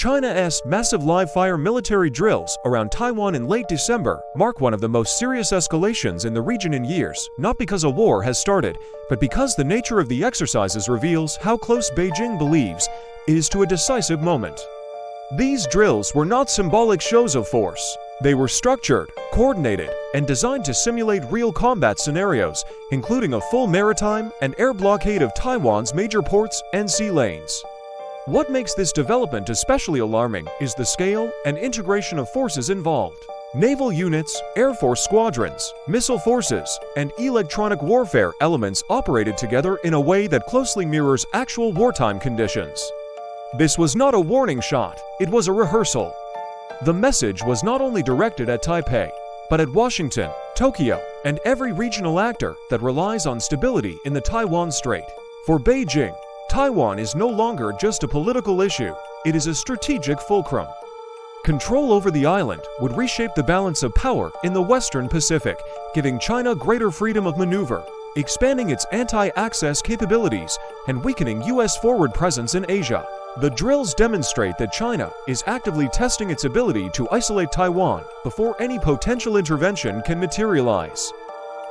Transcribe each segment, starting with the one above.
China's massive live-fire military drills around Taiwan in late December mark one of the most serious escalations in the region in years, not because a war has started, but because the nature of the exercises reveals how close Beijing believes it is to a decisive moment. These drills were not symbolic shows of force. They were structured, coordinated, and designed to simulate real combat scenarios, including a full maritime and air blockade of Taiwan's major ports and sea lanes. What makes this development especially alarming is the scale and integration of forces involved. Naval units, Air Force squadrons, missile forces, and electronic warfare elements operated together in a way that closely mirrors actual wartime conditions. This was not a warning shot, it was a rehearsal. The message was not only directed at Taipei, but at Washington, Tokyo, and every regional actor that relies on stability in the Taiwan Strait. For Beijing, Taiwan is no longer just a political issue, it is a strategic fulcrum. Control over the island would reshape the balance of power in the Western Pacific, giving China greater freedom of maneuver, expanding its anti-access capabilities, and weakening U.S. forward presence in Asia. The drills demonstrate that China is actively testing its ability to isolate Taiwan before any potential intervention can materialize.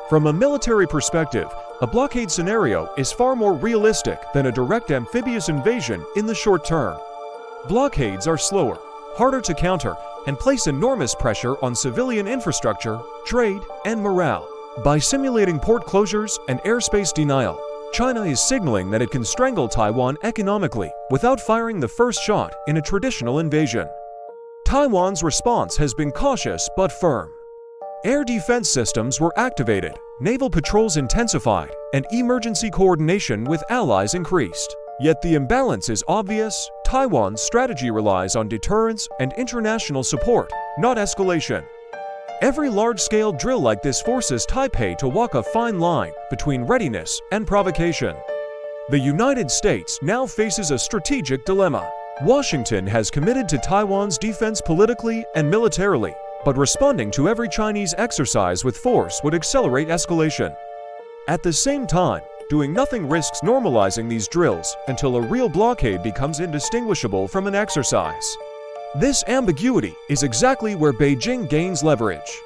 From a military perspective, a blockade scenario is far more realistic than a direct amphibious invasion in the short term. Blockades are slower, harder to counter, and place enormous pressure on civilian infrastructure, trade, and morale. By simulating port closures and airspace denial, China is signaling that it can strangle Taiwan economically without firing the first shot in a traditional invasion. Taiwan's response has been cautious but firm. Air defense systems were activated, naval patrols intensified, and emergency coordination with allies increased. Yet the imbalance is obvious. Taiwan's strategy relies on deterrence and international support, not escalation. Every large-scale drill like this forces Taipei to walk a fine line between readiness and provocation. The United States now faces a strategic dilemma. Washington has committed to Taiwan's defense politically and militarily, but responding to every Chinese exercise with force would accelerate escalation. At the same time, doing nothing risks normalizing these drills until a real blockade becomes indistinguishable from an exercise. This ambiguity is exactly where Beijing gains leverage.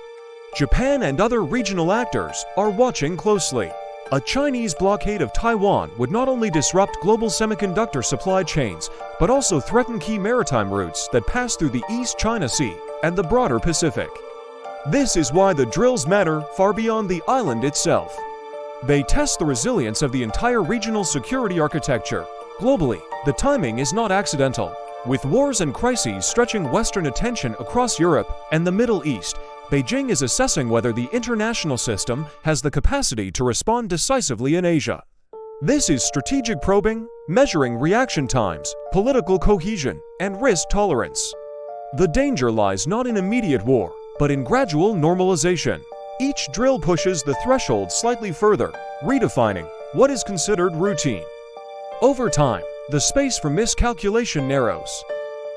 Japan and other regional actors are watching closely. A Chinese blockade of Taiwan would not only disrupt global semiconductor supply chains, but also threaten key maritime routes that pass through the East China Sea and the broader Pacific. This is why the drills matter far beyond the island itself. They test the resilience of the entire regional security architecture. Globally, the timing is not accidental. With wars and crises stretching Western attention across Europe and the Middle East, Beijing is assessing whether the international system has the capacity to respond decisively in Asia. This is strategic probing, measuring reaction times, political cohesion, and risk tolerance. The danger lies not in immediate war, but in gradual normalization. Each drill pushes the threshold slightly further, redefining what is considered routine. Over time, the space for miscalculation narrows.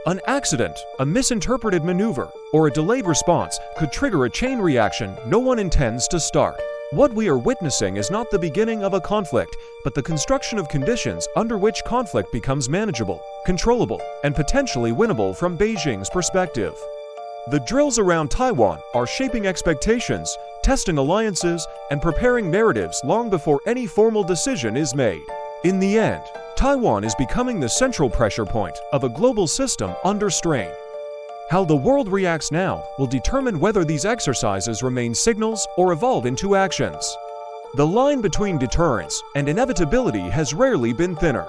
An accident, a misinterpreted maneuver, or a delayed response could trigger a chain reaction no one intends to start. What we are witnessing is not the beginning of a conflict, but the construction of conditions under which conflict becomes manageable, controllable, and potentially winnable from Beijing's perspective. The drills around Taiwan are shaping expectations, testing alliances, and preparing narratives long before any formal decision is made. In the end, Taiwan is becoming the central pressure point of a global system under strain. How the world reacts now will determine whether these exercises remain signals or evolve into actions. The line between deterrence and inevitability has rarely been thinner.